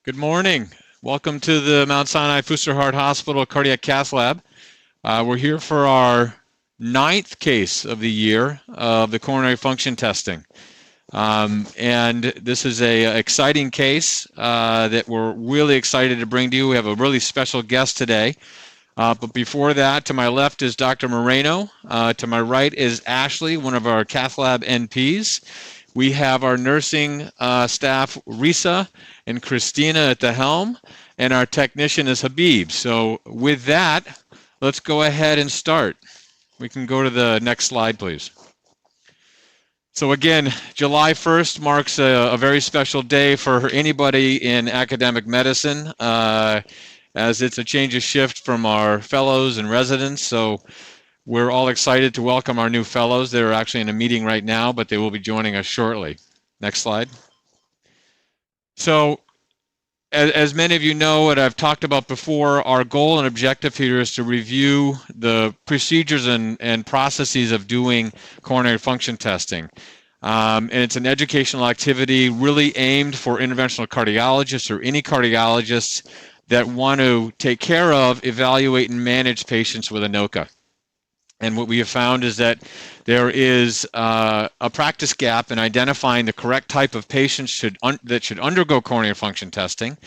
Good morning. Welcome to the Mount Sinai Fuster Heart Hospital Cardiac Cath Lab. We're here for our 9th case of the year of the coronary function testing. And this is an exciting case that we're really excited to bring to you. We have a really special guest today. But before that, to my left is Dr. Moreno. To my right is Ashley, one of our Cath Lab NPs. We have our nursing staff, Risa and Christina at the helm, and our technician is Habib. So with that, let's go ahead and start. We can go to the next slide, please. So again, July 1st marks a very special day for anybody in academic medicine, as it's a change of shift from our fellows and residents. So we're all excited to welcome our new fellows. They're actually in a meeting right now, but they will be joining us shortly. Next slide. So, as many of you know, and I've talked about before, our goal and objective here is to review the procedures and processes of doing coronary function testing. And it's an educational activity really aimed for interventional cardiologists or any cardiologists that want to take care of, evaluate, and manage patients with ANOCA. And what we have found is that there is a practice gap in identifying the correct type of patients that should undergo coronary function testing.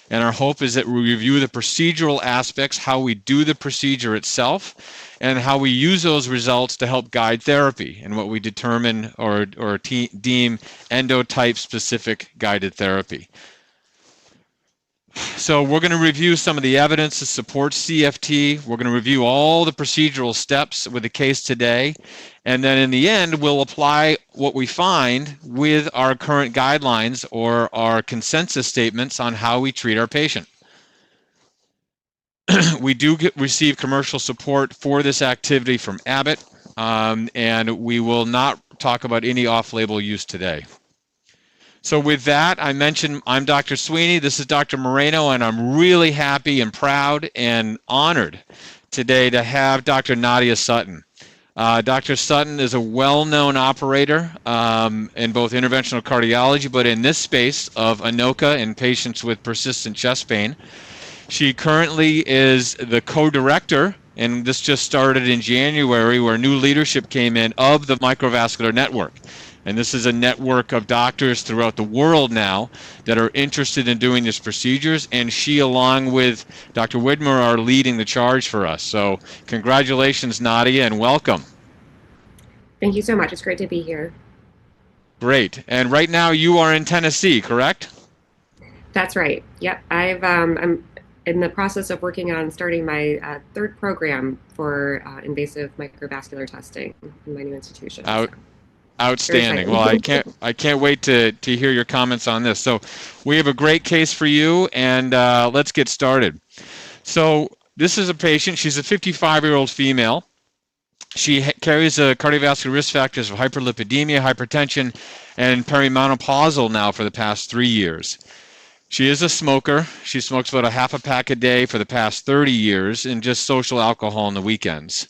And our hope is that we review the procedural aspects, how we do the procedure itself, and how we use those results to help guide therapy and what we determine or deem endotype specific guided therapy. So we're going to review some of the evidence that supports CFT. We're going to review all the procedural steps with the case today. And then in the end, we'll apply what we find with our current guidelines or our consensus statements on how we treat our patient. We do receive commercial support for this activity from Abbott, and we will not talk about any off-label use today. So with that, I mentioned I'm Dr. Sweeney, this is Dr. Moreno, and I'm really happy and proud and honored today to have Dr. Nadia Sutton. Dr. Sutton is a well-known operator in both interventional cardiology, but in this space of ANOCA in patients with persistent chest pain. She currently is the co-director, and this just started in January, where new leadership came in, of the Microvascular network. And this is a network of doctors throughout the world now that are interested in doing these procedures. And she, along with Dr. Widmer, are leading the charge for us. So congratulations, Nadia, and welcome. Thank you so much. It's great to be here. Great. And right now you are in Tennessee, correct? That's right. Yep. I'm in the process of working on starting my 3rd program for invasive microvascular testing in my new institution. Outstanding. Well, I can't wait to hear your comments on this. So we have a great case for you, and let's get started. So this is a patient. She's a 55-year-old female. She carries cardiovascular risk factors of hyperlipidemia, hypertension, and perimenopausal now for the past 3 years. She is a smoker. She smokes about a half a pack a day for the past 30 years and just social alcohol on the weekends.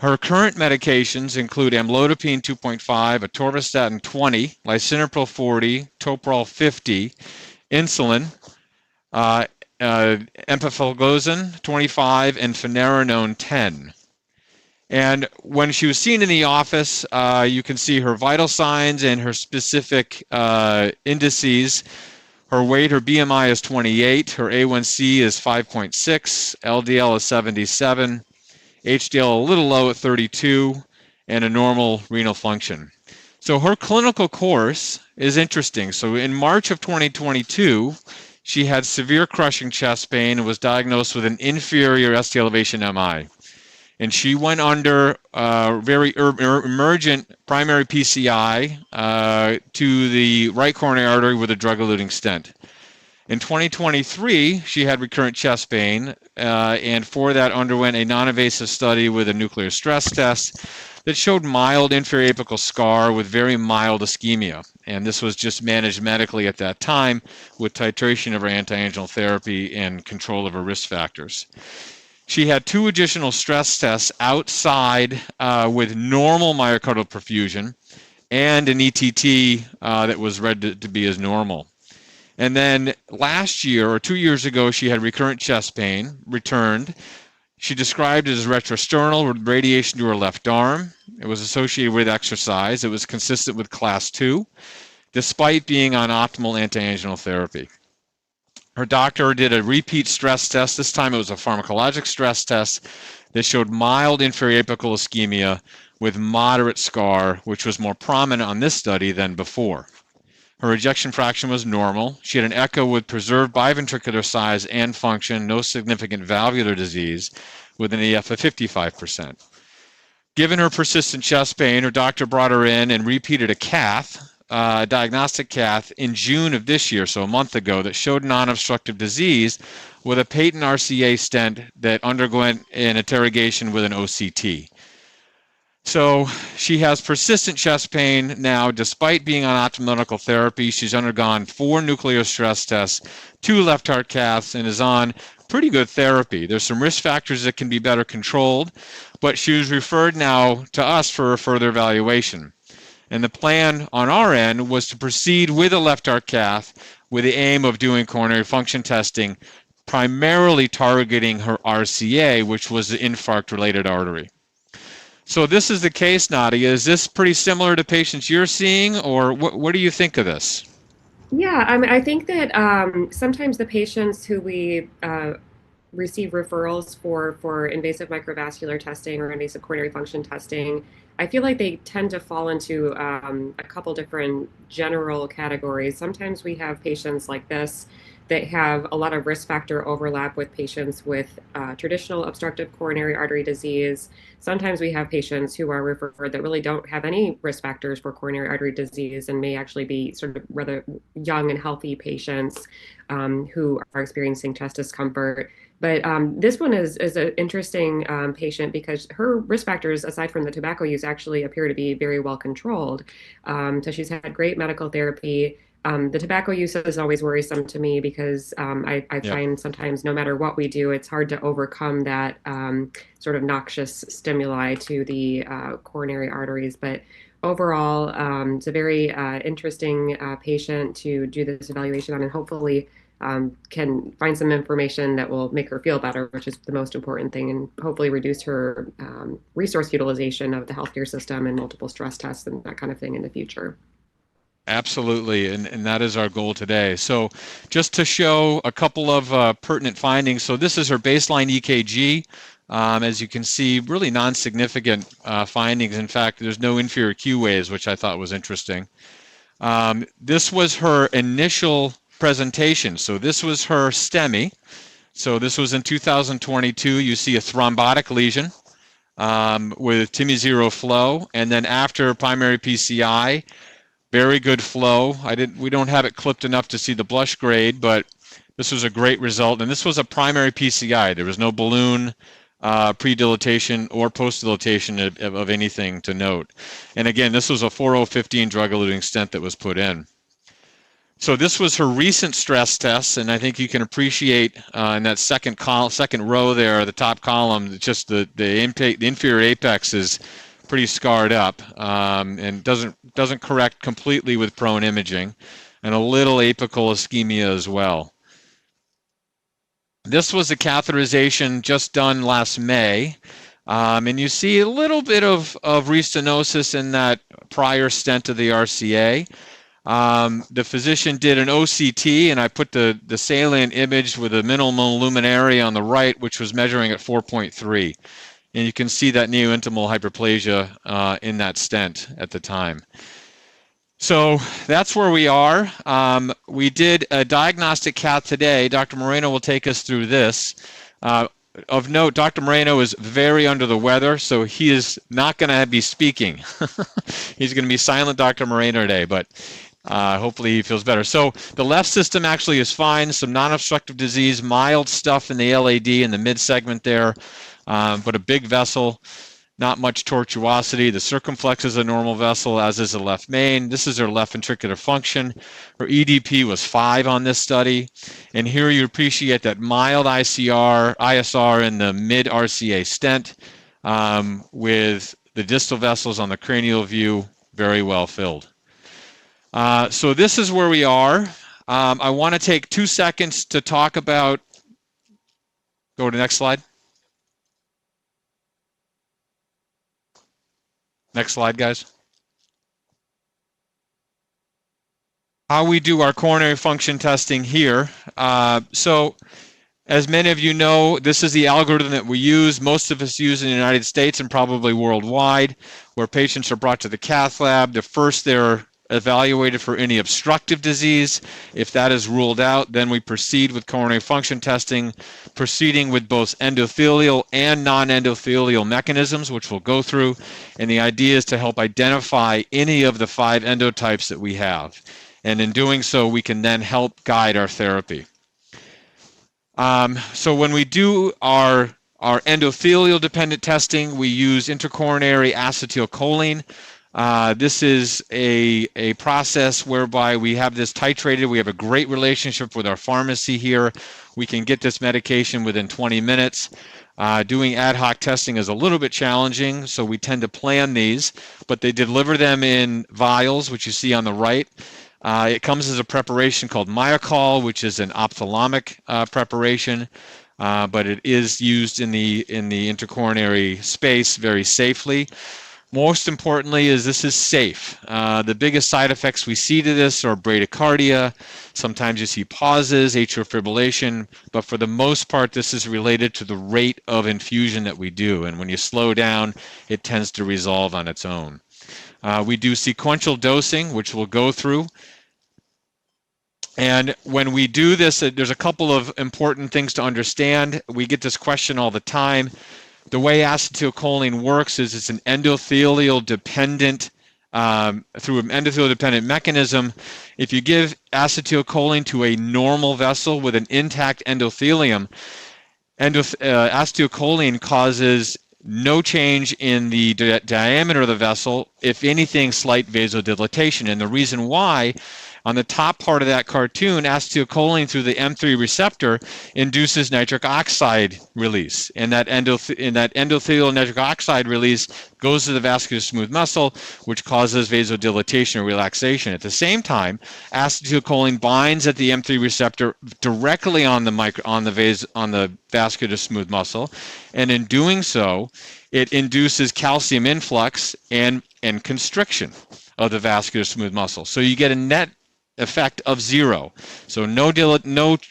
Her current medications include amlodipine 2.5, atorvastatin 20, lisinopril 40, Toprol 50, insulin, empagliflozin 25, and finerenone 10. And when she was seen in the office, you can see her vital signs and her specific indices. Her weight, her BMI is 28, her A1C is 5.6, LDL is 77, HDL a little low at 32, and a normal renal function. So her clinical course is interesting. So in March of 2022, she had severe crushing chest pain and was diagnosed with an inferior ST elevation MI. And she went under very emergent primary PCI to the right coronary artery with a drug-eluting stent. In 2023, she had recurrent chest pain, and for that underwent a non-invasive study with a nuclear stress test that showed mild inferior apical scar with very mild ischemia. And this was just managed medically at that time with titration of her anti-angiogenic therapy and control of her risk factors. She had 2 additional stress tests outside with normal myocardial perfusion and an ETT that was read to be as normal. And then last year or 2 years ago, she had recurrent chest pain, returned. She described it as retrosternal with radiation to her left arm. It was associated with exercise. It was consistent with class 2, despite being on optimal antiangiogenic therapy. Her doctor did a repeat stress test. This time it was a pharmacologic stress test that showed mild inferior apical ischemia with moderate scar, which was more prominent on this study than before. Her ejection fraction was normal. She had an echo with preserved biventricular size and function, no significant valvular disease, with an EF of 55%. Given her persistent chest pain, her doctor brought her in and repeated a cath, diagnostic cath, in June of this year, so a month ago, that showed non-obstructive disease with a patent RCA stent that underwent an interrogation with an OCT. So she has persistent chest pain now, despite being on optimal medical therapy. She's undergone 4 nuclear stress tests, 2 left heart caths, and is on pretty good therapy. There's some risk factors that can be better controlled, but she was referred now to us for a further evaluation. And the plan on our end was to proceed with a left heart cath with the aim of doing coronary function testing, primarily targeting her RCA, which was the infarct-related artery. So this is the case, Nadia. Is this pretty similar to patients you're seeing, or what do you think of this? Yeah, I think that sometimes the patients who we receive referrals for invasive microvascular testing or invasive coronary function testing, I feel like they tend to fall into a couple different general categories. Sometimes we have patients like this that have a lot of risk factor overlap with patients with traditional obstructive coronary artery disease. Sometimes we have patients who are referred that really don't have any risk factors for coronary artery disease and may actually be sort of rather young and healthy patients who are experiencing chest discomfort. But this one is an interesting patient because her risk factors, aside from the tobacco use, actually appear to be very well controlled. So she's had great medical therapy. The tobacco use is always worrisome to me because I find sometimes no matter what we do, it's hard to overcome that sort of noxious stimuli to the coronary arteries. But overall, it's a very interesting patient to do this evaluation on, and hopefully can find some information that will make her feel better, which is the most important thing, and hopefully reduce her resource utilization of the healthcare system and multiple stress tests and that kind of thing in the future. Absolutely, and that is our goal today. So just to show a couple of pertinent findings. So this is her baseline EKG. As you can see, really non-significant findings. In fact, there's no inferior Q waves, which I thought was interesting. This was her initial presentation. So this was her STEMI. So this was in 2022. You see a thrombotic lesion with TIMI zero flow, and then after primary PCI, very good flow. We don't have it clipped enough to see the blush grade, but this was a great result. And this was a primary PCI. There was no balloon pre-dilatation or post-dilatation of anything to note. And again, this was a 4015 drug-eluting stent that was put in. So this was her recent stress tests, and I think you can appreciate in that second row there, the top column, just the inferior apex is pretty scarred up and doesn't correct completely with prone imaging, and a little apical ischemia as well. This was a catheterization just done last May, and you see a little bit of restenosis in that prior stent of the RCA. The physician did an OCT, and I put the salient image with a minimal luminary on the right, which was measuring at 4.3. And you can see that neointimal hyperplasia in that stent at the time. So that's where we are. We did a diagnostic cath today. Dr. Moreno will take us through this. Of note, Dr. Moreno is very under the weather, so he is not going to be speaking. He's going to be silent Dr. Moreno today, but hopefully he feels better. So the left system actually is fine. Some non-obstructive disease, mild stuff in the LAD in the mid-segment there. But a big vessel, not much tortuosity. The circumflex is a normal vessel, as is the left main. This is her left ventricular function. Her EDP was 5 on this study. And here you appreciate that mild ISR in the mid-RCA stent with the distal vessels on the cranial view very well filled. So this is where we are. I want to take 2 seconds to talk about, go to the next slide. Next slide, guys. How we do our coronary function testing here. So as many of you know, this is the algorithm that we use. Most of us use in the United States and probably worldwide, where patients are brought to the cath lab. First, they're evaluated for any obstructive disease. If that is ruled out, then we proceed with coronary function testing, proceeding with both endothelial and non-endothelial mechanisms, which we'll go through. And the idea is to help identify any of the 5 endotypes that we have. And in doing so, we can then help guide our therapy. So when we do our endothelial dependent testing, we use intracoronary acetylcholine. This is a process whereby we have this titrated. We have a great relationship with our pharmacy here. We can get this medication within 20 minutes. Doing ad hoc testing is a little bit challenging, so we tend to plan these, but they deliver them in vials, which you see on the right. It comes as a preparation called myocol, which is an ophthalmic preparation, but it is used in the intracoronary space very safely. Most importantly is this is safe. The biggest side effects we see to this are bradycardia. Sometimes you see pauses, atrial fibrillation, but for the most part this is related to the rate of infusion that we do, and when you slow down it tends to resolve on its own. We do sequential dosing, which we'll go through. And when we do this, there's a couple of important things to understand. We get this question all the time. The way acetylcholine works is it's an endothelial dependent, through an endothelial dependent mechanism. If you give acetylcholine to a normal vessel with an intact endothelium, acetylcholine causes no change in the diameter of the vessel, if anything, slight vasodilatation. And the reason why, on the top part of that cartoon, acetylcholine through the M3 receptor induces nitric oxide release. And that endothelial nitric oxide release goes to the vascular smooth muscle, which causes vasodilatation or relaxation. At the same time, acetylcholine binds at the M3 receptor directly on the vascular smooth muscle, and in doing so, it induces calcium influx and constriction of the vascular smooth muscle. So you get a net effect of 0. So no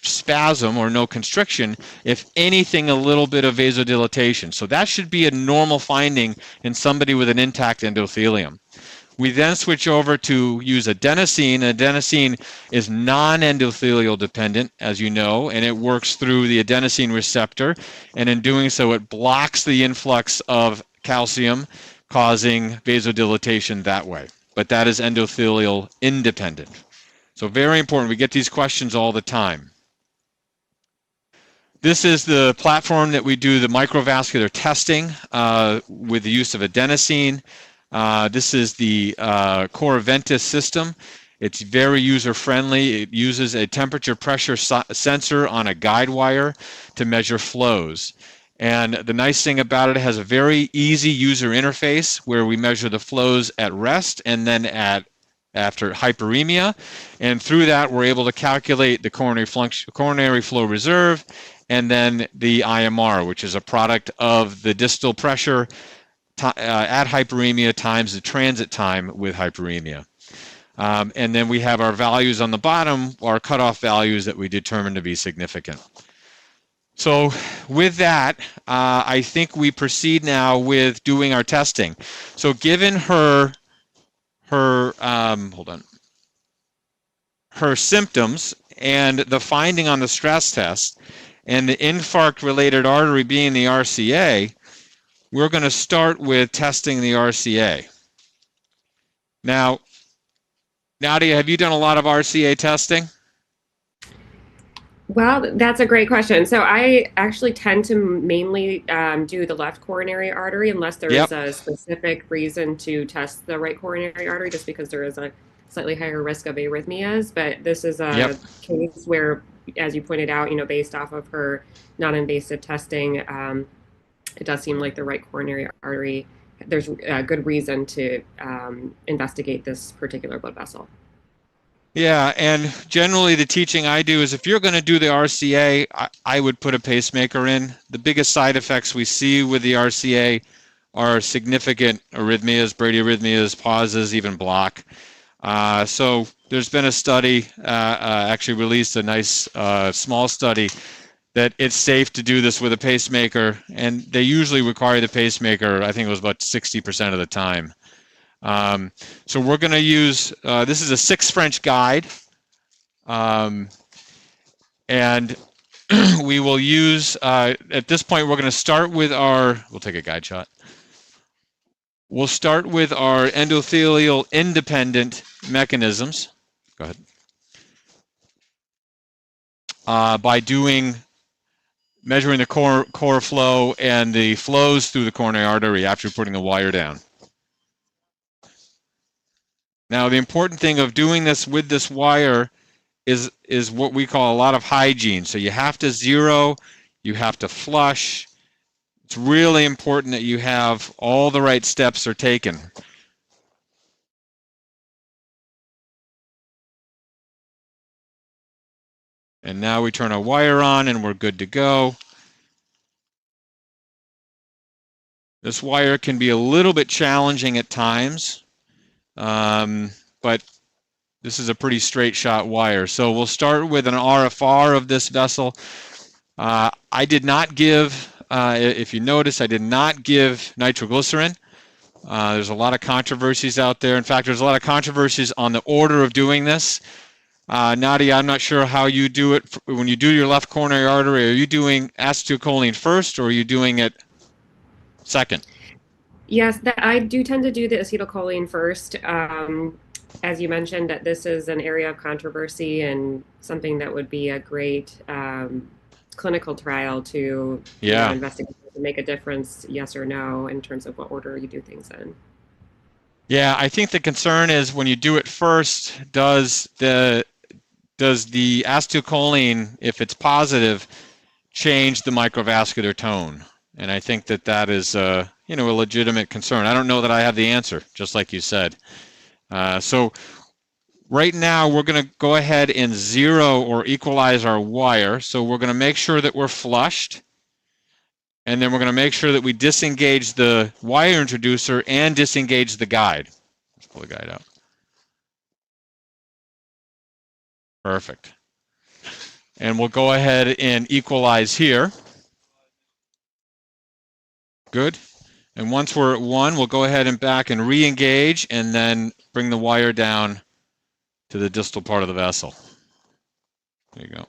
spasm or no constriction, if anything, a little bit of vasodilatation. So that should be a normal finding in somebody with an intact endothelium. We then switch over to use adenosine. Adenosine is non-endothelial dependent, as you know, and it works through the adenosine receptor, and in doing so it blocks the influx of calcium, causing vasodilatation that way. But that is endothelial independent. So very important. We get these questions all the time. This is the platform that we do the microvascular testing with the use of adenosine. This is the Coraventus system. It's very user-friendly. It uses a temperature pressure sensor on a guide wire to measure flows. And the nice thing about it has a very easy user interface where we measure the flows at rest and then after hyperemia, and through that we're able to calculate the coronary flow reserve and then the IMR, which is a product of the distal pressure at hyperemia times the transit time with hyperemia. And then we have our values on the bottom, our cutoff values that we determine to be significant. So with that, I think we proceed now with doing our testing. So given her symptoms and the finding on the stress test and the infarct-related artery being the RCA, we're going to start with testing the RCA. Now, Nadia, have you done a lot of RCA testing? Well, that's a great question. So I actually tend to mainly do the left coronary artery unless there is a specific reason to test the right coronary artery, just because there is a slightly higher risk of arrhythmias. But this is a case where, as you pointed out, based off of her non-invasive testing, it does seem like the right coronary artery. There's a good reason to investigate this particular blood vessel. Yeah, and generally the teaching I do is if you're going to do the RCA, I would put a pacemaker in. The biggest side effects we see with the RCA are significant arrhythmias, bradyarrhythmias, pauses, even block. So there's been a study, actually released a nice small study, that it's safe to do this with a pacemaker, and they usually require the pacemaker, I think it was about 60% of the time. So we're going to use, this is a 6 French guide, and we will use, at this point, we're going to start with our, we'll take a guide shot. We'll start with our endothelial independent mechanisms. Go ahead. By measuring the core flow and the flows through the coronary artery after putting the wire down. Now, the important thing of doing this with this wire is what we call a lot of hygiene. So you have to zero, you have to flush. It's really important that you have all the right steps are taken. And now we turn our wire on and we're good to go. This wire can be a little bit challenging at times, but this is a pretty straight shot wire. So we'll start with an RFR of this vessel. I did not give, if you notice, I did not give nitroglycerin. There's a lot of controversies out there. In fact, there's a lot of controversies on the order of doing this. Nadia, I'm not sure how you do it. When you do your left coronary artery, are you doing acetylcholine first or are you doing it second? Yes, I do tend to do the acetylcholine first. As you mentioned, that this is an area of controversy and something that would be a great clinical trial to investigate to make a difference, yes or no, in terms of what order you do things in. Yeah, I think the concern is when you do it first, does the acetylcholine, if it's positive, change the microvascular tone? And I think that is a legitimate concern. I don't know that I have the answer, just like you said. So right now we're going to go ahead and zero or equalize our wire. So we're going to make sure that we're flushed. And then we're going to make sure that we disengage the wire introducer and disengage the guide. Let's pull the guide out. Perfect. And we'll go ahead and equalize here. Good. And once we're at 1, we'll go ahead and back and re-engage and then bring the wire down to the distal part of the vessel. There you go.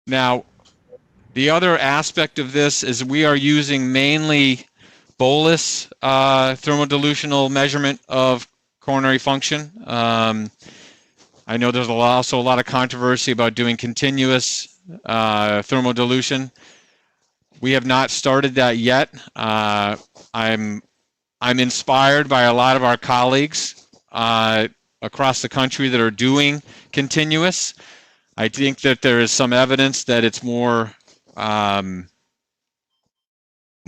Now, the other aspect of this is we are using mainly bolus thermodilutional measurement of coronary function. I know there's also a lot of controversy about doing continuous thermodilution. We have not started that yet. I'm inspired by a lot of our colleagues across the country that are doing continuous. I think that there is some evidence that it's more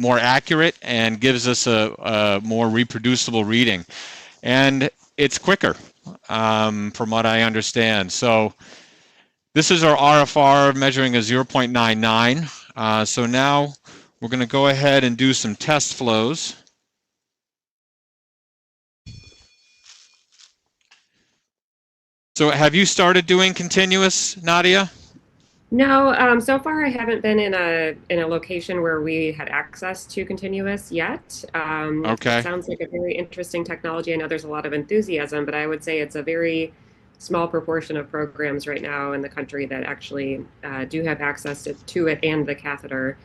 accurate and gives us a more reproducible reading, and it's quicker from what I understand. So this is our RFR measuring a 0.99. So now we're going to go ahead and do some test flows. So have you started doing continuous, Nadia? No, so far I haven't been in a location where we had access to continuous yet. Okay. It sounds like a very interesting technology. I know there's a lot of enthusiasm, but I would say it's a very small proportion of programs right now in the country that actually do have access to it and the catheter.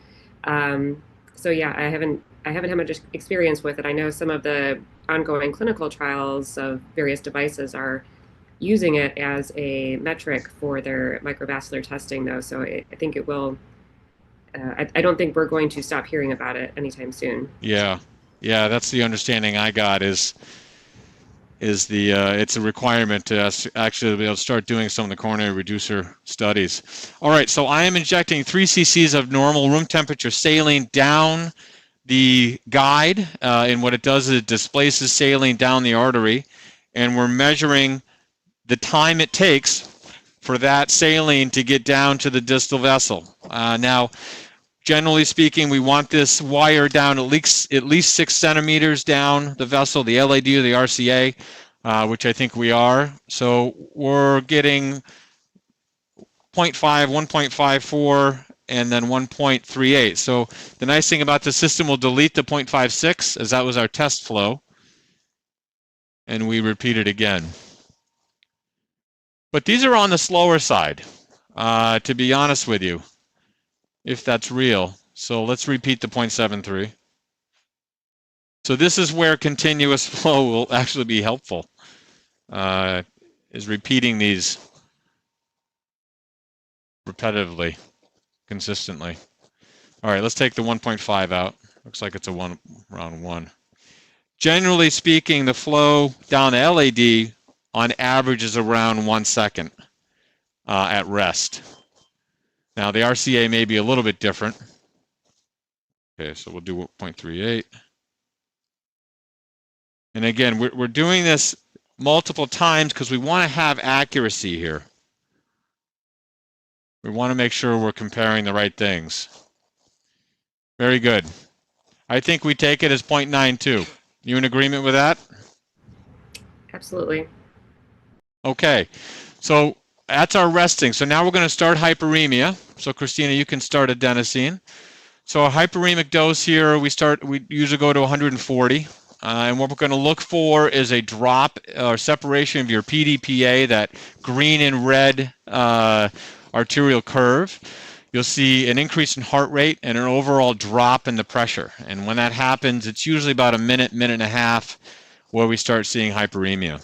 So yeah, I haven't had much experience with it. I know some of the ongoing clinical trials of various devices are using it as a metric for their microvascular testing, though. So I think it will. I don't think we're going to stop hearing about it anytime soon. Yeah, that's the understanding I got. It's a requirement to actually be able to start doing some of the coronary reducer studies. All right, so I am injecting 3 cc's of normal room temperature saline down the guide, and what it does is it displaces saline down the artery, and we're measuring the time it takes for that saline to get down to the distal vessel. Now, generally speaking, we want this wire down at least 6 centimeters down the vessel, the LAD or the RCA, which I think we are. So we're getting 0.5, 1.54, and then 1.38. So the nice thing about the system will delete the 0.56, as that was our test flow, and we repeat it again. But these are on the slower side, to be honest with you, if that's real. So let's repeat the 0.73. So this is where continuous flow will actually be helpful, is repeating these repetitively, consistently. All right, let's take the 1.5 out. Looks like it's around 1. Generally speaking, the flow down the LAD on average is around 1 second at rest. Now the RCA may be a little bit different. Okay, so we'll do 0.38. And again, we're doing this multiple times because we want to have accuracy here. We want to make sure we're comparing the right things. Very good. I think we take it as 0.92. You in agreement with that? Absolutely. Okay, so that's our resting. So now we're going to start hyperemia. So Christina, you can start adenosine. So a hyperemic dose here, we usually go to 140. And what we're going to look for is a drop or separation of your PDPA, that green and red arterial curve. You'll see an increase in heart rate and an overall drop in the pressure. And when that happens, it's usually about a minute, minute and a half where we start seeing hyperemia.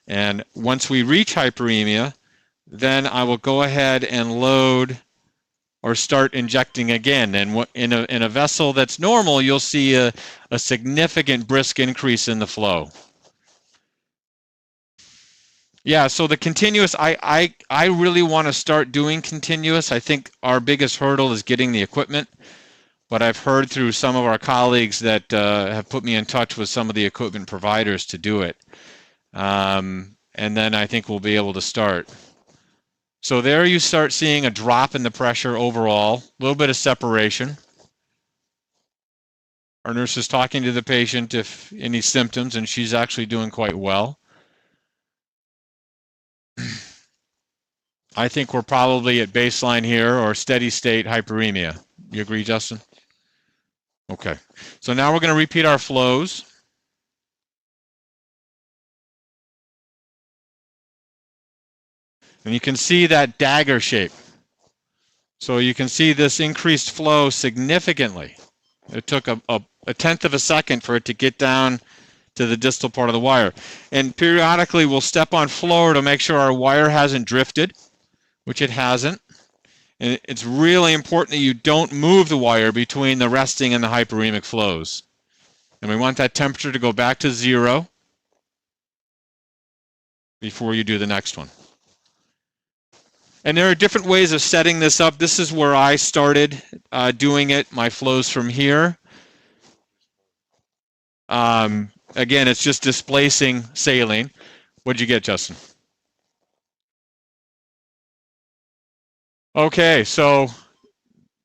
And once we reach hyperemia, then I will go ahead and load or start injecting again. And in a vessel that's normal, you'll see a significant brisk increase in the flow. Yeah, so the continuous, I really want to start doing continuous. I think our biggest hurdle is getting the equipment, but I've heard through some of our colleagues that have put me in touch with some of the equipment providers to do it. And then I think we'll be able to start. So there you start seeing a drop in the pressure overall, a little bit of separation. Our nurse is talking to the patient if any symptoms, and she's actually doing quite well. I think we're probably at baseline here or steady state hyperemia. You agree, Justin? Okay. So now we're going to repeat our flows. And you can see that dagger shape. So you can see this increased flow significantly. It took a tenth of a second for it to get down to the distal part of the wire. And periodically we'll step on floor to make sure our wire hasn't drifted, which it hasn't. And it's really important that you don't move the wire between the resting and the hyperemic flows. And we want that temperature to go back to 0 before you do the next one. And there are different ways of setting this up. This is where I started doing it, my flows from here. Again, it's just displacing saline. What'd you get, Justin? Okay, so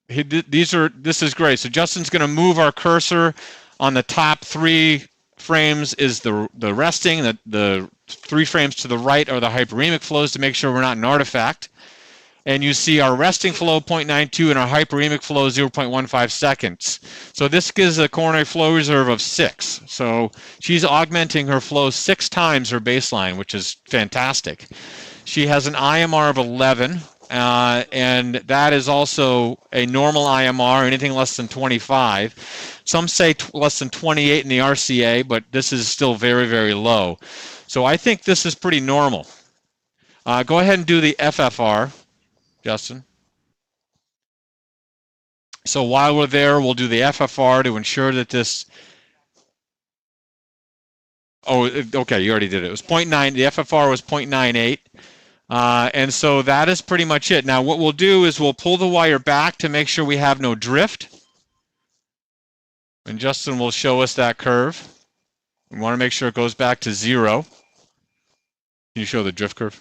this is great. So Justin's going to move our cursor on the top 3 frames is the resting. The 3 frames to the right are the hyperemic flows to make sure we're not an artifact. And you see our resting flow 0.92 and our hyperemic flow 0.15 seconds. So this gives a coronary flow reserve of 6. So she's augmenting her flow 6 times her baseline, which is fantastic. She has an IMR of 11, and that is also a normal IMR, anything less than 25. Some say less than 28 in the RCA, but this is still very, very low. So I think this is pretty normal. Go ahead and do the FFR. Justin. So while we're there, we'll do the FFR to ensure that this. Oh, okay, you already did it. It was 0.9. The FFR was 0.98. And so that is pretty much it. Now, what we'll do is we'll pull the wire back to make sure we have no drift. And Justin will show us that curve. We want to make sure it goes back to 0. Can you show the drift curve?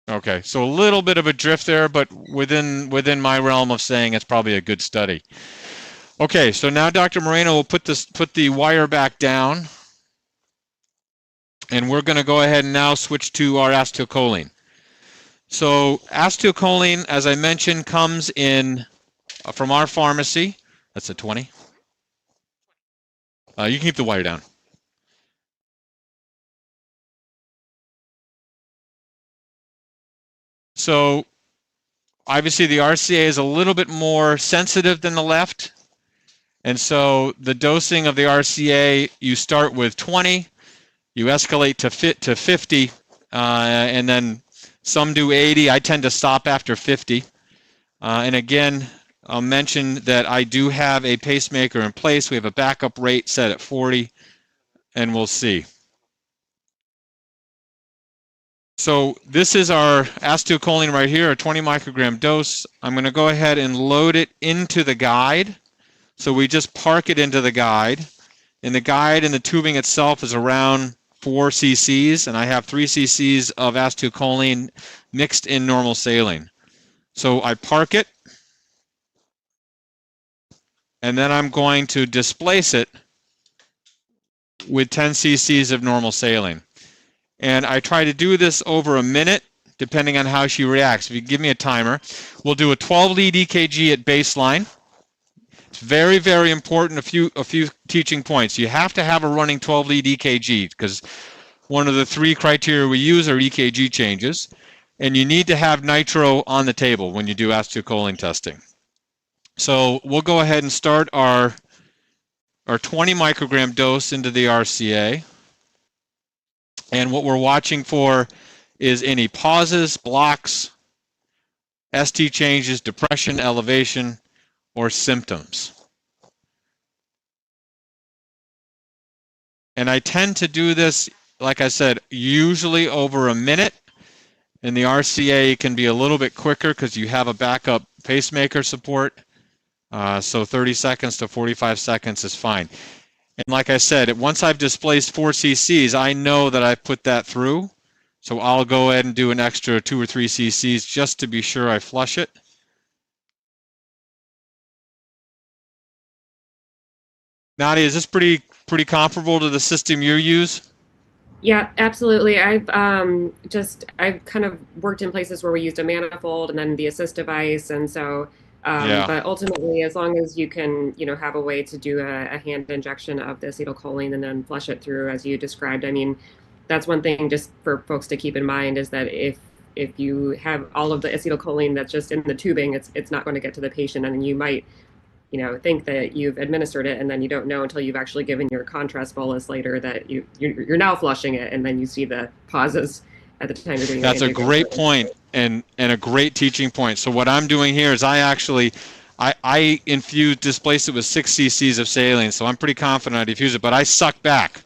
Okay, so a little bit of a drift there, but within my realm of saying it's probably a good study. Okay, so now Dr. Moreno will put the wire back down, and we're going to go ahead and now switch to our acetylcholine. So acetylcholine, as I mentioned, comes in from our pharmacy. That's a 20. You can keep the wire down. So obviously the RCA is a little bit more sensitive than the left. And so the dosing of the RCA, you start with 20, you escalate to 50, and then some do 80. I tend to stop after 50. And again, I'll mention that I do have a pacemaker in place. We have a backup rate set at 40, and we'll see. So this is our acetylcholine right here, a 20 microgram dose. I'm going to go ahead and load it into the guide. So we just park it into the guide. And the guide and the tubing itself is around 4 cc's, and I have 3 cc's of acetylcholine mixed in normal saline. So I park it, and then I'm going to displace it with 10 cc's of normal saline. And I try to do this over a minute, depending on how she reacts. If you give me a timer, we'll do a 12 lead EKG at baseline. It's very, very important. A few teaching points. You have to have a running 12 lead EKG because one of the 3 criteria we use are EKG changes. And you need to have nitro on the table when you do acetylcholine testing. So we'll go ahead and start our 20 microgram dose into the RCA. And what we're watching for is any pauses, blocks, ST changes, depression, elevation, or symptoms. And I tend to do this, like I said, usually over a minute. In the RCA, it can be a little bit quicker because you have a backup pacemaker support. So 30 seconds to 45 seconds is fine. And like I said, once I've displaced 4 cc's, I know that I've put that through. So I'll go ahead and do an extra 2 or 3 cc's just to be sure I flush it. Nadia, is this pretty comparable to the system you use? Yeah, absolutely. I've kind of worked in places where we used a manifold and then the assist device, and so but ultimately, as long as you can, have a way to do a hand injection of the acetylcholine and then flush it through as you described. I mean, that's one thing just for folks to keep in mind is that if you have all of the acetylcholine that's just in the tubing, it's not going to get to the patient, and you might think that you've administered it, and then you don't know until you've actually given your contrast bolus later that you're now flushing it, and then you see the pauses at the time you're doing. That's a great point and a great teaching point. So what I'm doing here is I displace it with 6 cc's of saline, so I'm pretty confident I diffuse it, but I suck back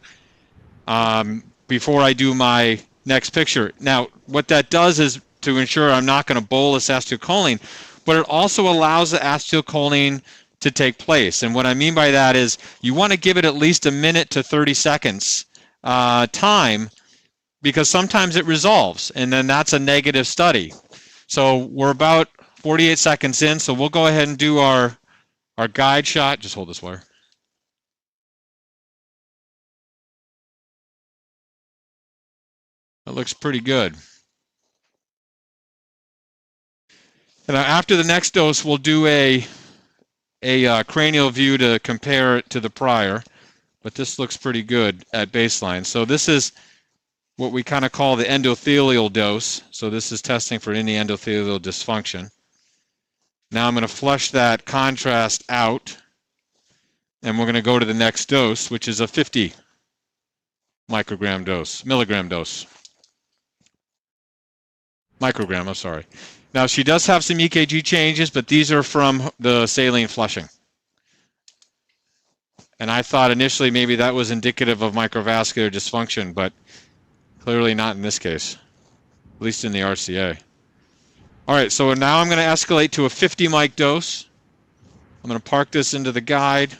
before I do my next picture. Now, what that does is to ensure I'm not going to bolus acetylcholine, but it also allows the acetylcholine to take place. And what I mean by that is you want to give it at least a minute to 30 seconds time, because sometimes it resolves, and then that's a negative study. So we're about 48 seconds in, so we'll go ahead and do our guide shot. Just hold this wire. That looks pretty good. And after the next dose, we'll do a cranial view to compare it to the prior, but this looks pretty good at baseline. So this is what we kind of call the endothelial dose. So this is testing for any endothelial dysfunction. Now I'm going to flush that contrast out, and we're going to go to the next dose, which is a 50 milligram dose. Microgram, I'm sorry. Now she does have some EKG changes, but these are from the saline flushing. And I thought initially maybe that was indicative of microvascular dysfunction, but clearly not in this case, at least in the RCA. All right, so now I'm going to escalate to a 50 mic dose. I'm going to park this into the guide.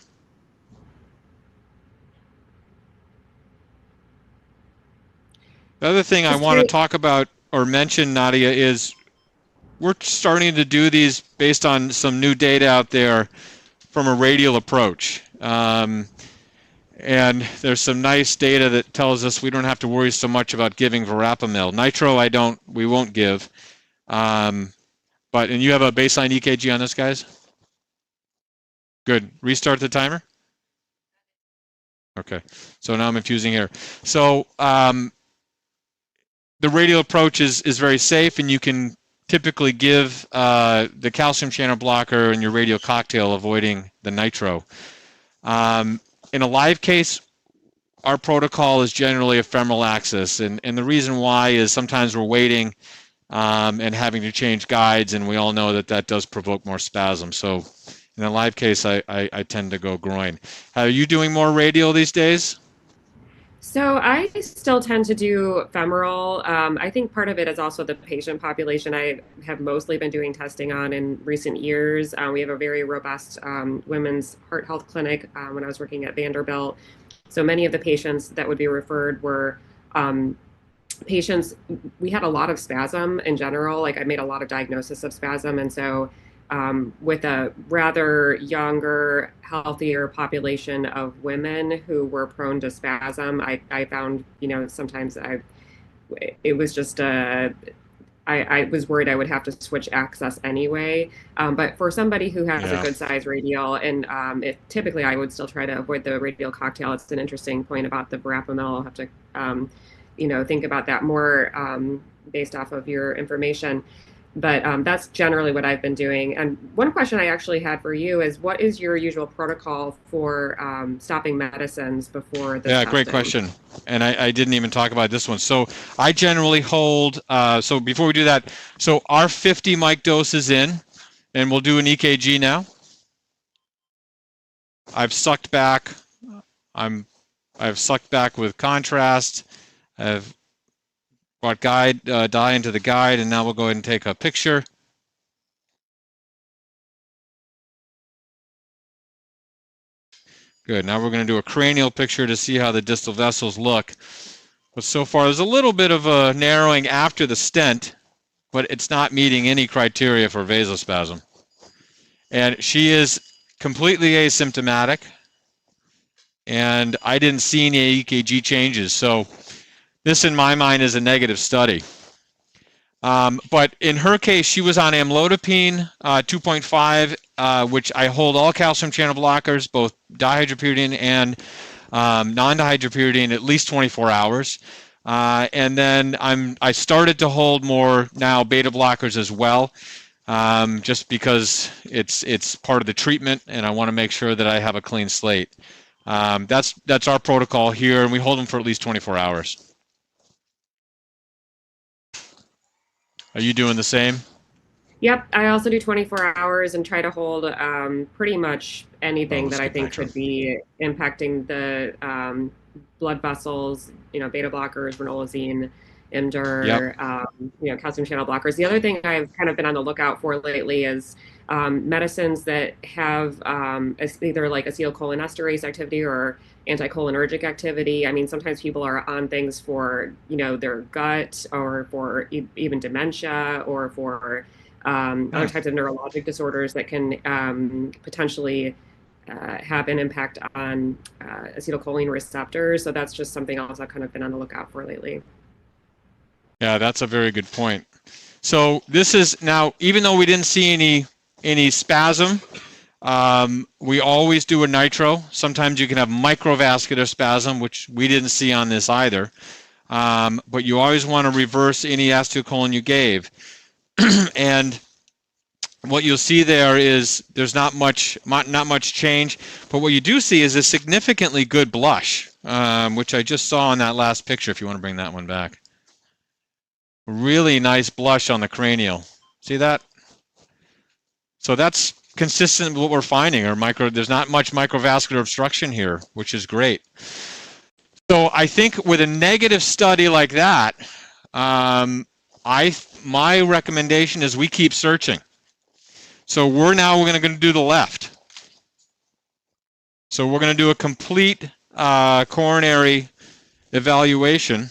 The other thing I want to talk about or mention, Nadia, is we're starting to do these based on some new data out there from a radial approach. And there's some nice data that tells us we don't have to worry so much about giving verapamil. Nitro, we won't give. And you have a baseline EKG on this, guys? Good. Restart the timer. Okay. So now I'm infusing here. So the radial approach is very safe, and you can typically give the calcium channel blocker in your radial cocktail, avoiding the nitro. In a live case, our protocol is generally a femoral axis, and the reason why is sometimes we're waiting and having to change guides, and we all know that that does provoke more spasm. So in a live case, I tend to go groin. Are you doing more radial these days? So I still tend to do femoral. I think part of it is also the patient population I have mostly been doing testing on in recent years. We have a very robust women's heart health clinic when I was working at Vanderbilt. So many of the patients that would be referred were patients, we had a lot of spasm in general. Like I made a lot of diagnosis of spasm. And so with a rather younger, healthier population of women who were prone to spasm, I found, sometimes it was just I was worried I would have to switch access anyway. But for somebody who has a good size radial, and typically I would still try to avoid the radial cocktail. It's an interesting point about the verapamil. I'll have to, think about that more based off of your information. But that's generally what I've been doing. And one question I actually had for you is, what is your usual protocol for stopping medicines before the testing? Great question. And I didn't even talk about this one. So I generally hold, so before we do that, so our 50 mic dose is in, and we'll do an EKG now. I've sucked back. I've sucked back with contrast. I've brought dye into the guide, and now we'll go ahead and take a picture. Good. Now we're going to do a cranial picture to see how the distal vessels look. But so far, there's a little bit of a narrowing after the stent, but it's not meeting any criteria for vasospasm. And she is completely asymptomatic, and I didn't see any EKG changes. So this, in my mind, is a negative study. But in her case, she was on amlodipine 2.5, which I hold all calcium channel blockers, both dihydropyridine and non-dihydropyridine, at least 24 hours. And then I started to hold more now beta blockers as well, just because it's part of the treatment, and I want to make sure that I have a clean slate. That's our protocol here, and we hold them for at least 24 hours. Are you doing the same? Yep, I also do 24 hours and try to hold pretty much anything that I think could be impacting the blood vessels, beta blockers, ranolazine, IMDUR, calcium channel blockers. The other thing I've kind of been on the lookout for lately is medicines that have either like acetylcholinesterase activity or anticholinergic activity. I mean, sometimes people are on things for, their gut, or for even dementia, or for other types of neurologic disorders that can potentially have an impact on acetylcholine receptors. So that's just something else I've kind of been on the lookout for lately. Yeah, that's a very good point. So this is now, even though we didn't see any spasm, we always do a nitro. Sometimes you can have microvascular spasm, which we didn't see on this either. But you always want to reverse any acetylcholine you gave. And what you'll see there is there's not much change, but what you do see is a significantly good blush, which I just saw on that last picture, if you want to bring that one back. Really nice blush on the cranial. See that? So that's consistent with what we're finding. There's not much microvascular obstruction here, which is great. So I think with a negative study like that, my recommendation is we keep searching. So we're going to do the left. So we're going to do a complete coronary evaluation,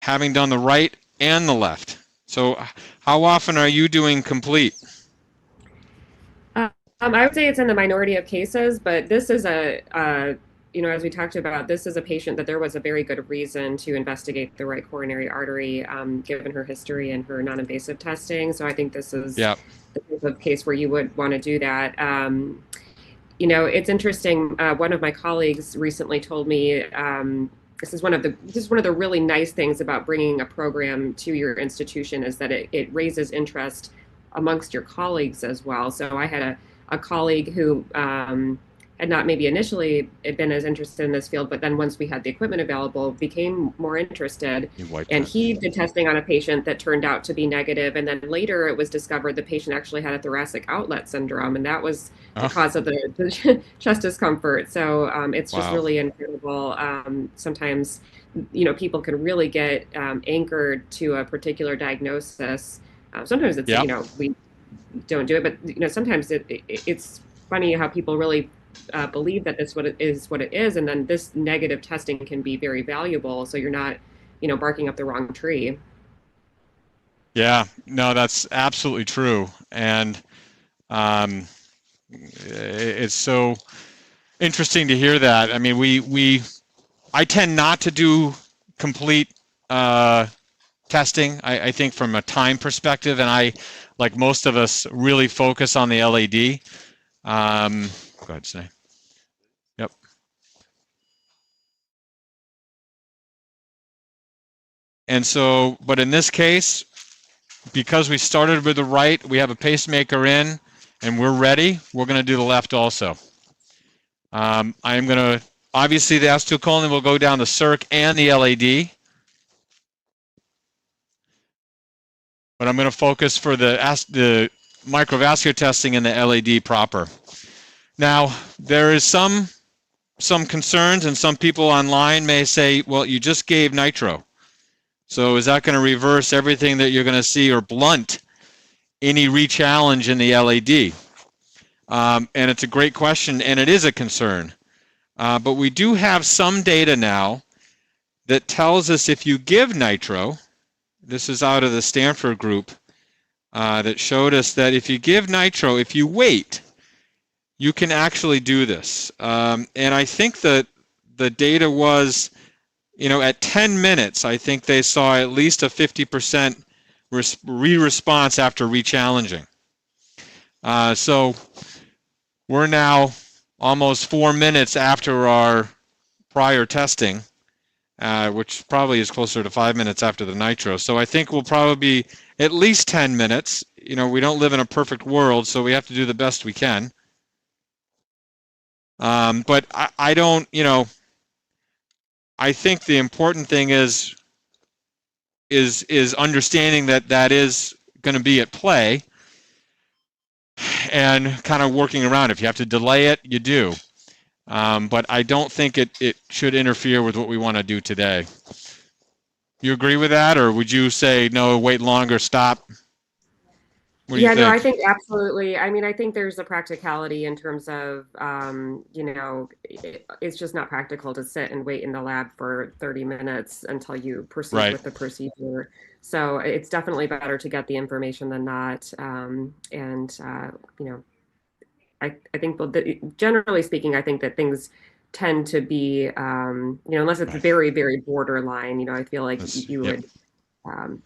having done the right and the left. So how often are you doing complete? I would say it's in the minority of cases, but this is as we talked about, this is a patient that there was a very good reason to investigate the right coronary artery, given her history and her non-invasive testing. So I think this is Yeah. the type of case where you would want to do that. It's interesting. One of my colleagues recently told me this is one of the really nice things about bringing a program to your institution is that it raises interest amongst your colleagues as well. So I had a colleague who had not maybe initially been as interested in this field, but then once we had the equipment available, became more interested. And he did testing on a patient that turned out to be negative. And then later it was discovered the patient actually had a thoracic outlet syndrome, and that was the cause of the chest discomfort. So it's just really incredible. Sometimes, people can really get anchored to a particular diagnosis. Sometimes it's, we don't do it, but sometimes it's funny how people really believe that this what it is, and then this negative testing can be very valuable. So you're not, barking up the wrong tree. Yeah, no, that's absolutely true, and it's so interesting to hear that. I mean, I tend not to do complete testing. I think from a time perspective, and I, like most of us, really focus on the LAD. Go ahead, say. Yep. And so, but in this case, because we started with the right, we have a pacemaker in, and we're ready, we're going to do the left also. I am going to, obviously the acetylcholine will go down the circ and the LAD. But I'm going to focus for the microvascular testing in the LAD proper. Now, there is some concerns, and some people online may say, well, you just gave nitro. So is that going to reverse everything that you're going to see or blunt any re-challenge in the LAD? And it's a great question, and it is a concern. But we do have some data now that tells us if you give nitro, this is out of the Stanford group, that showed us that if you give nitro, if you wait, you can actually do this. And I think that the data was, at 10 minutes, I think they saw at least a 50% response after re-challenging. So we're now almost 4 minutes after our prior testing, which probably is closer to 5 minutes after the nitro. So I think we'll probably be at least 10 minutes. We don't live in a perfect world, so we have to do the best we can. But I don't, I think the important thing is understanding that is going to be at play and kind of working around. If you have to delay it, you do. But I don't think it should interfere with what we want to do today. You agree with that, or would you say, no, wait longer, stop? What do you think? No, I think absolutely. I mean, I think there's a practicality in terms of, it's just not practical to sit and wait in the lab for 30 minutes until you proceed with the procedure. So it's definitely better to get the information than not. I think, generally speaking, I think that things tend to be, unless it's very, very borderline, I feel like you would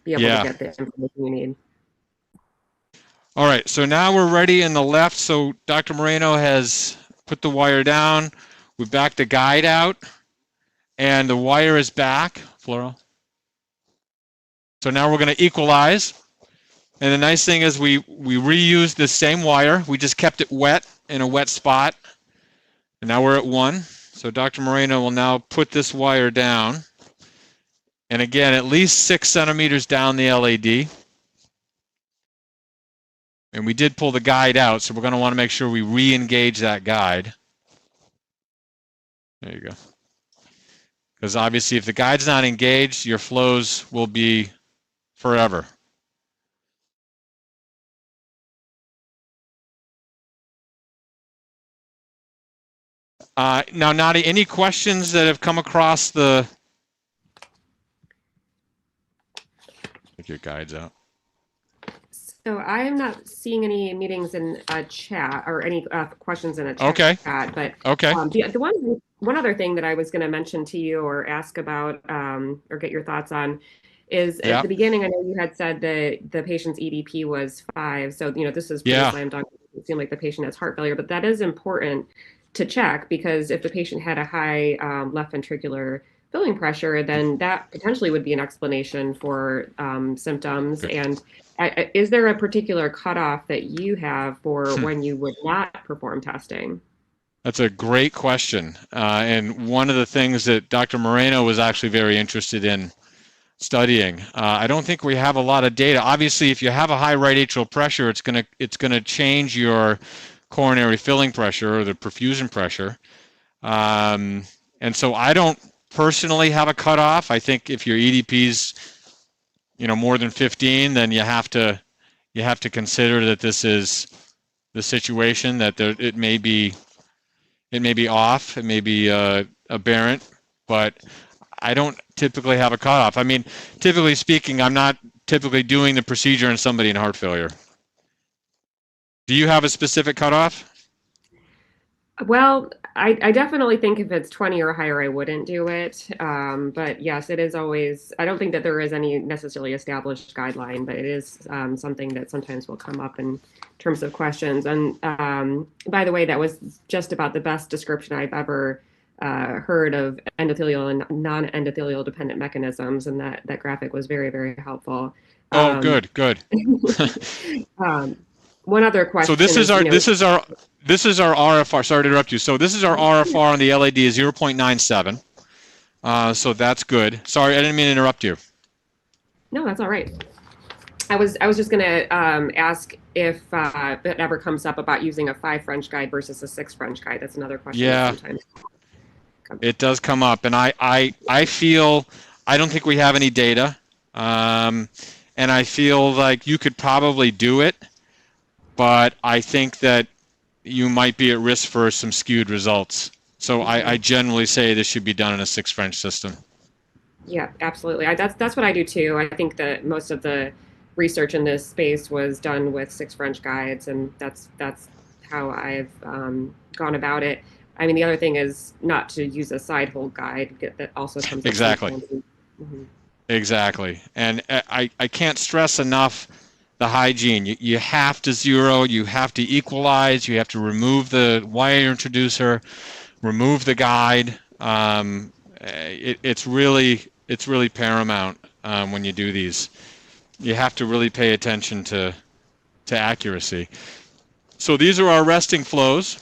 be able to get the information you need. All right, so now we're ready in the left. So Dr. Moreno has put the wire down. We backed the guide out, and the wire is back. Floral. So now we're going to equalize. And the nice thing is we reused the same wire. We just kept it wet in a wet spot. And now we're at 1. So Dr. Moreno will now put this wire down. And again, at least 6 centimeters down the LAD. And we did pull the guide out, so we're going to want to make sure we re-engage that guide. There you go. Because obviously if the guide's not engaged, your flows will be forever. Now, Nadi, any questions that have come across the... Take your guides out. So I am not seeing any meetings in a chat or any questions in a chat. Okay. But Okay. the one other thing that I was going to mention to you or ask about or get your thoughts on is at the beginning, I know you had said that the patient's EDP was 5. So, this is pretty slam dunk. It seemed like the patient has heart failure, but that is important to check because if the patient had a high left ventricular filling pressure, then that potentially would be an explanation for symptoms. And is there a particular cutoff that you have for when you would not perform testing? That's a great question. And one of the things that Dr. Moreno was actually very interested in studying. I don't think we have a lot of data. Obviously, if you have a high right atrial pressure, it's gonna change your coronary filling pressure or the perfusion pressure. And so I don't personally have a cutoff. I think if your EDP's more than 15, then you have to consider that this is the situation, that it may be off, it may be aberrant, but I don't typically have a cutoff. I mean, typically speaking, I'm not typically doing the procedure in somebody in heart failure. Do you have a specific cutoff? Well, I definitely think if it's 20 or higher, I wouldn't do it. But yes, it is always, I don't think that there is any necessarily established guideline, but it is something that sometimes will come up in terms of questions. And by the way, that was just about the best description I've ever heard of endothelial and non-endothelial dependent mechanisms. And that graphic was very, very helpful. Oh, good. One other question. So this is our RFR. Sorry to interrupt you. So this is our RFR on the LAD is 0.97. So that's good. Sorry, I didn't mean to interrupt you. No, that's all right. I was just going to ask if it ever comes up about using a 5 French guide versus a 6 French guide. That's another question. Yeah, sometimes it does come up, and I feel I don't think we have any data, and I feel like you could probably do it. But I think that you might be at risk for some skewed results. So I generally say this should be done in a 6 French system. Yeah, absolutely. That's what I do too. I think that most of the research in this space was done with 6 French guides, and that's how I've gone about it. I mean, the other thing is not to use a side hold guide that also comes exactly. Exactly, and I can't stress enough the hygiene. You have to zero, you have to equalize, you have to remove the wire introducer, remove the guide. It's really paramount when you do these. You have to really pay attention to accuracy. So these are our resting flows.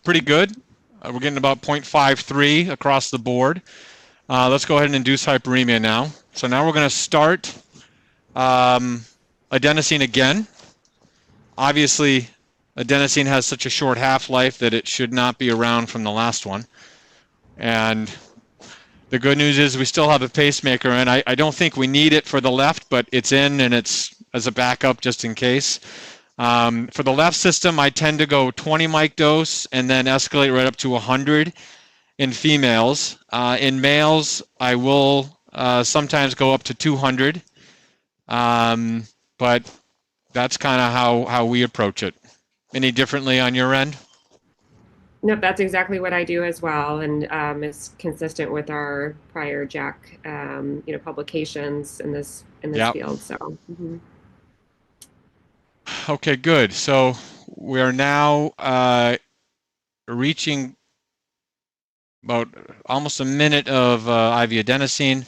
Pretty good. We're getting about 0.53 across the board. Let's go ahead and induce hyperemia now. So now we're going to start adenosine again. Obviously, adenosine has such a short half-life that it should not be around from the last one. And the good news is we still have a pacemaker, and I don't think we need it for the left, but it's in and it's as a backup just in case. For the left system, I tend to go 20 mic dose and then escalate right up to 100 in females. In males, I will sometimes go up to 200. But that's kind of how we approach it. Any differently on your end? Nope, that's exactly what I do as well, and it's consistent with our prior JAC, publications in this field. So. Okay, good. So we are now reaching about almost a minute of IV adenosine.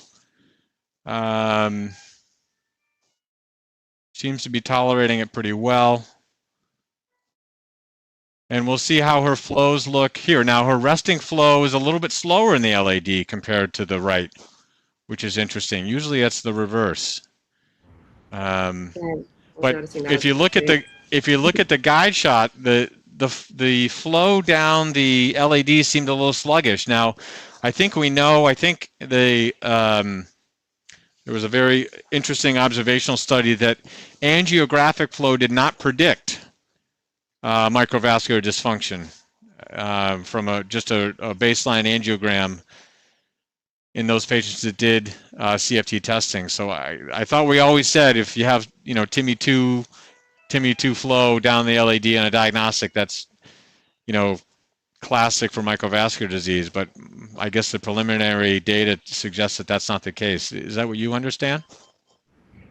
Seems to be tolerating it pretty well. And we'll see how her flows look here. Now, her resting flow is a little bit slower in the LAD compared to the right, which is interesting. Usually it's the reverse. But if you look at the guide shot, the flow down the LAD seemed a little sluggish. Now, I think there was a very interesting observational study that angiographic flow did not predict microvascular dysfunction. from just a baseline angiogram in those patients that did CFT testing. So I thought we always said if you have, TIMI2 flow down the LAD on a diagnostic, that's, classic for microvascular disease, but I guess the preliminary data suggests that that's not the case. Is that what you understand?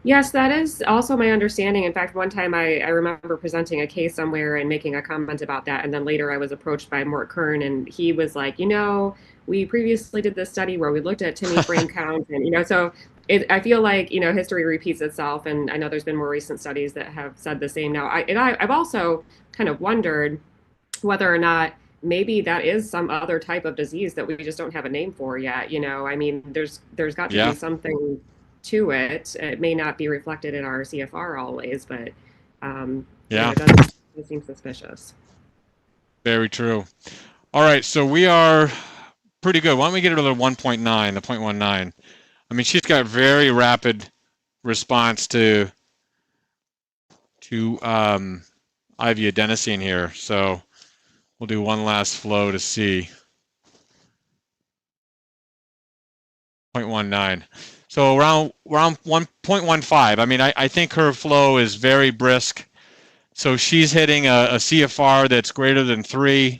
Yes, that is also my understanding. In fact, one time I remember presenting a case somewhere and making a comment about that. And then later I was approached by Mort Kern and he was like, we previously did this study where we looked at TIMI frame count. And, so I feel like, history repeats itself. And I know there's been more recent studies that have said the same now. I've also kind of wondered whether or not maybe that is some other type of disease that we just don't have a name for yet. I mean, there's got to Yeah, be something to it. It may not be reflected in our CFR always, but yeah, it seems suspicious. very true. All right, so we are pretty good. Why don't we get her to the 1.9, the 0.19? I mean, she's got very rapid response to IV adenosine here. So we'll do one last flow to see. 0.19. So around 1.15. I mean, I think her flow is very brisk. So she's hitting a CFR that's greater than 3,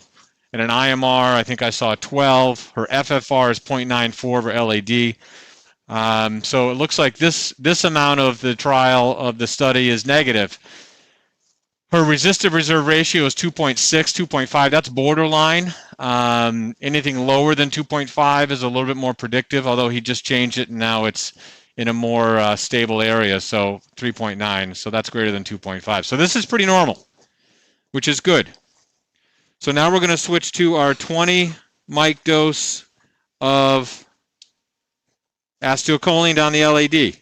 and an IMR, I think I saw 12. Her FFR is 0.94 for LAD. So it looks like this amount of the trial of the study is negative. Her resistive reserve ratio is 2.6, 2.5. That's borderline. Anything lower than 2.5 is a little bit more predictive, although he just changed it and now it's in a more stable area, so 3.9. So that's greater than 2.5. So this is pretty normal, which is good. So now we're going to switch to our 20 mic dose of acetylcholine down the LAD.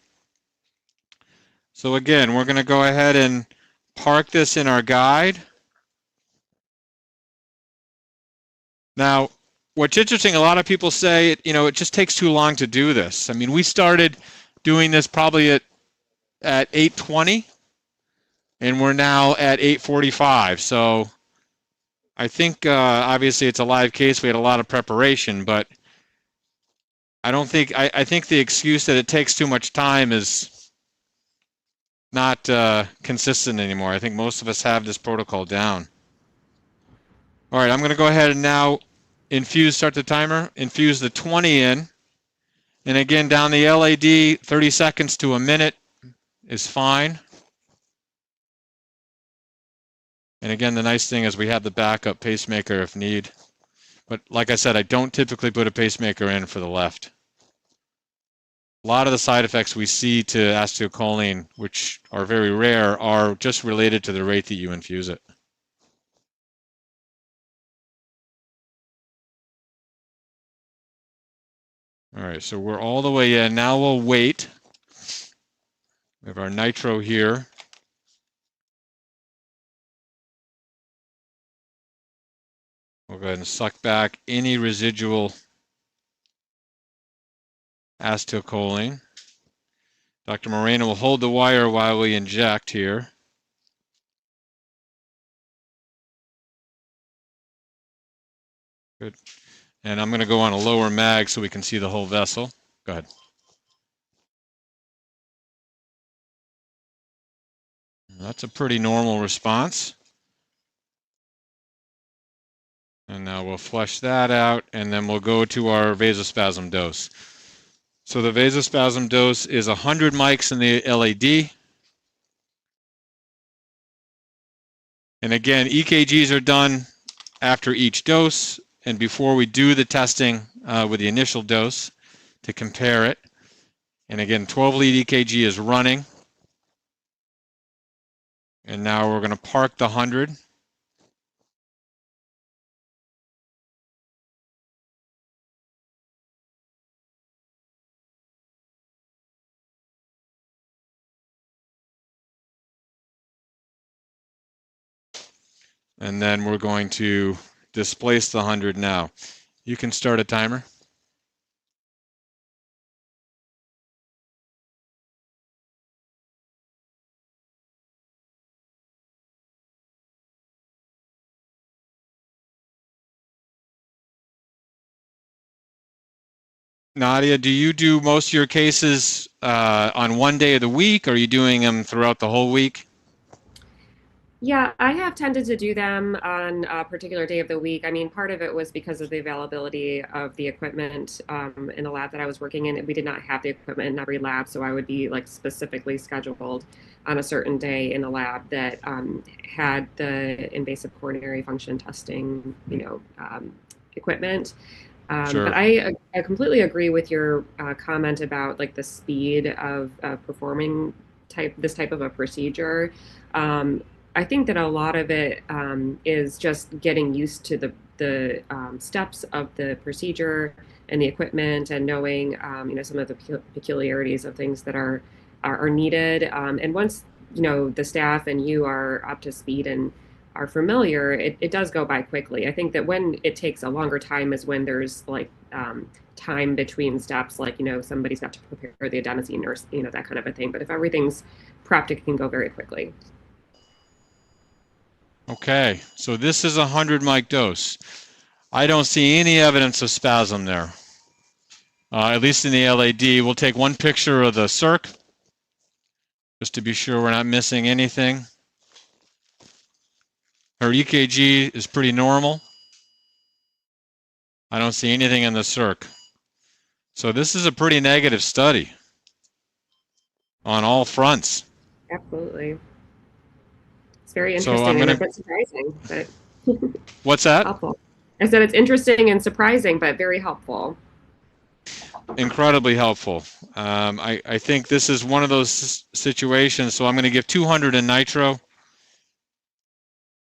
So again, we're going to go ahead and park this in our guide. Now, what's interesting, a lot of people say, it just takes too long to do this. I mean, we started doing this probably at 8:20, and we're now at 8:45. So I think, obviously, it's a live case. We had a lot of preparation, but I think the excuse that it takes too much time is not consistent anymore. I think most of us have this protocol down. All right, I'm going to go ahead and now start the timer, infuse the 20 in. And again, down the LAD, 30 seconds to a minute is fine. And again, the nice thing is we have the backup pacemaker if need. But like I said, I don't typically put a pacemaker in for the left. A lot of the side effects we see to acetylcholine, which are very rare, are just related to the rate that you infuse it. All right, so we're all the way in. Now we'll wait. We have our nitro here. We'll go ahead and suck back any residual acetylcholine. Dr. Moreno will hold the wire while we inject here. Good. And I'm going to go on a lower mag so we can see the whole vessel. Go ahead. That's a pretty normal response. And now we'll flush that out, and then we'll go to our vasospasm dose. So the vasospasm dose is 100 mics in the LAD. And again, EKGs are done after each dose and before we do the testing with the initial dose to compare it. And again, 12 lead EKG is running. And now we're going to park the 100. And then we're going to displace the 100 now. You can start a timer. Nadia, do you do most of your cases on one day of the week, or are you doing them throughout the whole week? Yeah, I have tended to do them on a particular day of the week. I mean, part of it was because of the availability of the equipment in the lab that I was working in. We did not have the equipment in every lab, so I would be like specifically scheduled on a certain day in a lab that had the invasive coronary function testing, equipment. But Sure. I completely agree with your comment about like the speed of performing this type of a procedure. Um, I think that a lot of it is just getting used to the steps of the procedure and the equipment, and knowing some of the peculiarities of things that are needed. And once the staff and you are up to speed and are familiar, it does go by quickly. I think that when it takes a longer time is when there's like time between steps, like somebody's got to prepare the adenosine or that kind of a thing. But if everything's prepped, it can go very quickly. Okay, so this is a 100 mic dose. I don't see any evidence of spasm there, at least in the LAD. We'll take one picture of the circ, just to be sure we're not missing anything. Her EKG is pretty normal. I don't see anything in the circ. So this is a pretty negative study on all fronts. Absolutely. It's very So interesting and a bit surprising, but What's that? helpful. I said it's interesting and surprising, but very helpful. Incredibly helpful. I think this is one of those situations, so I'm going to give 200 in nitro.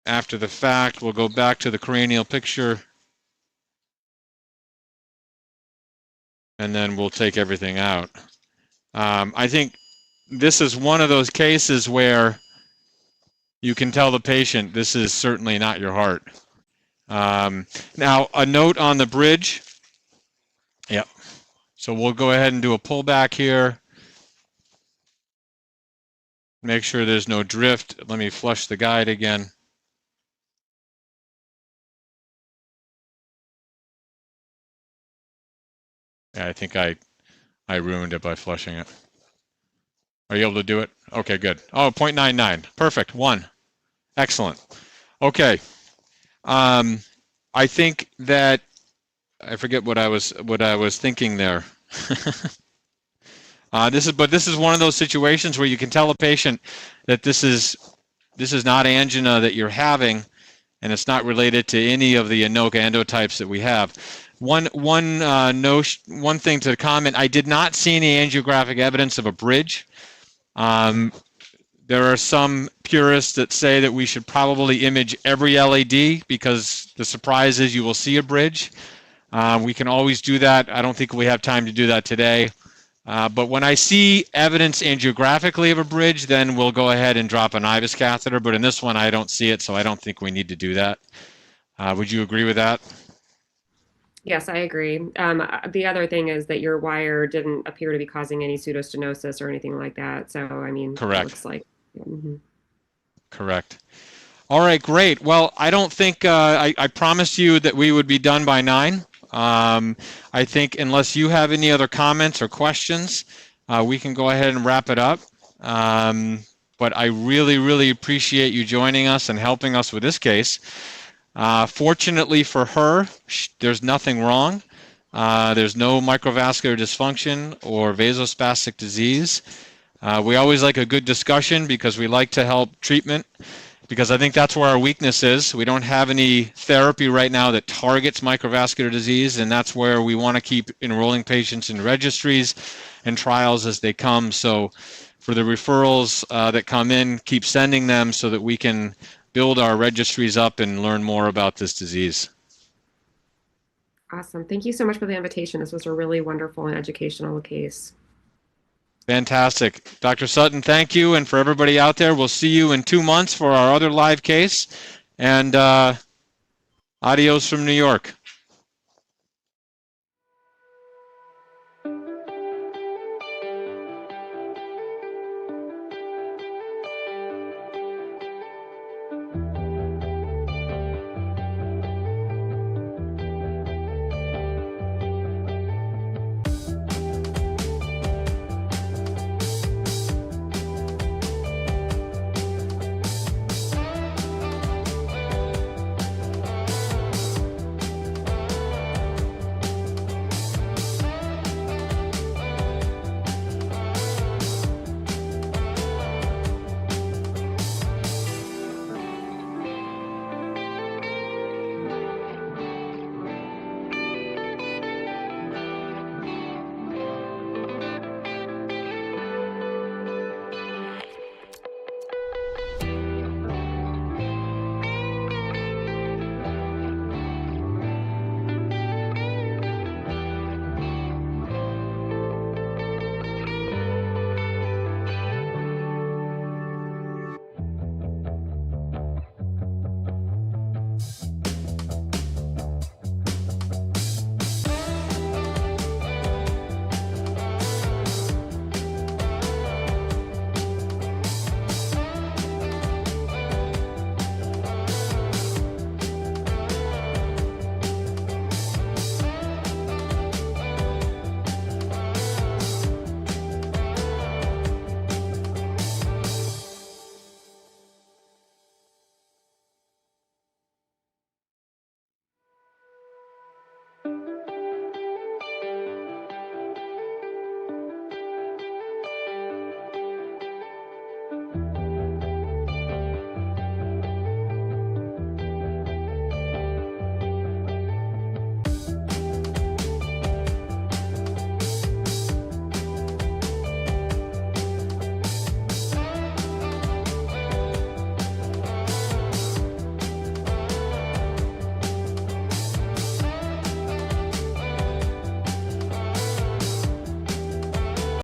After the fact, we'll go back to the cranial picture, and then we'll take everything out. I think this is one of those cases where you can tell the patient this is certainly not your heart. Now, a note on the bridge. Yep. So we'll go ahead and do a pullback here. Make sure there's no drift. Let me flush the guide again. Yeah, I think I ruined it by flushing it. Are you able to do it? Okay, good. Oh, 0.99. Perfect. 1. Excellent. Okay. I think that I forget what I was thinking there. This is one of those situations where you can tell a patient that this is not angina that you're having, and it's not related to any of the ANOCA endotypes that we have. One thing to comment: I did not see any angiographic evidence of a bridge. There are some purists that say that we should probably image every LAD because the surprise is you will see a bridge. We can always do that. I don't think we have time to do that today. But when I see evidence angiographically of a bridge, then we'll go ahead and drop an IVUS catheter. But in this one, I don't see it, so I don't think we need to do that. Would you agree with that? Yes, I agree. The other thing is that your wire didn't appear to be causing any pseudostenosis or anything like that. So, I mean, Correct. It looks like. Correct. All right, great. Well, I don't think I promised you that we would be done by 9. I think unless you have any other comments or questions, we can go ahead and wrap it up. But I really, really appreciate you joining us and helping us with this case. Fortunately for her, there's nothing wrong. There's no microvascular dysfunction or vasospastic disease. We always like a good discussion because we like to help treatment, because I think that's where our weakness is. We don't have any therapy right now that targets microvascular disease, and that's where we want to keep enrolling patients in registries and trials as they come. So for the referrals that come in, keep sending them so that we can build our registries up and learn more about this disease. Awesome. Thank you so much for the invitation. This was a really wonderful and educational case. Fantastic. Dr. Sutton, thank you. And for everybody out there, we'll see you in 2 months for our other live case. And adios from New York.